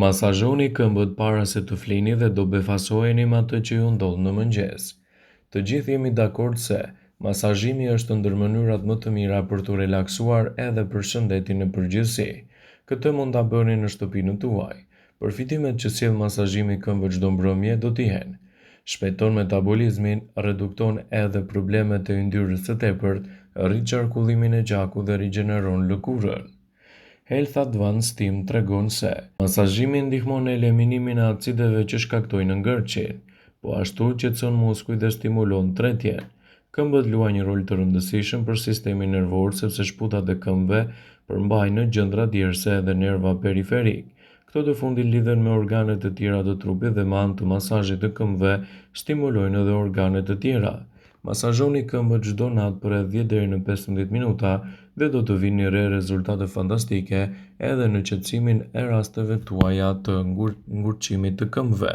Masazhoni këmbët para se të flini dhe do befasojeni me atë që ju ndodh në mëngjes. Të gjithë jemi dakord se masazhimi është ndër mënyrat më të mira për të relaksuar edhe për shëndetin në përgjithësi. Këtë mund ta bëni në shtëpinë tuaj. Përfitimet që sjell masazhimi këmbëve çdo mbrëmje do t'i jenë: shpejton metabolizmin, redukton edhe problemet e yndyrës së tepërt, rrit qarkullimin e gjakut dhe rigjeneron lëkurën. Health Advance Team tregon se masazhimi ndihmon në eliminimin e acideve që shkaktojnë ngërçin, po ashtu qetëson muskujt dhe stimulon tretjen. Këmbët luajnë një rol të rëndësishëm për sistemin nervor sepse shputat e këmbëve përmbajnë në gjëndra djerse dhe nerva periferik. Këto të fundit lidhen me organet të tjera të trupit dhe me anë të masazhit të këmbëve stimulojnë edhe organet të tjera. Masazhoni këmbët çdo natë për rreth 10 deri në 15 minuta dhe do të vini re rezultate fantastike edhe në qetësimin e rasteve tuaja të ngurçimit të këmbëve.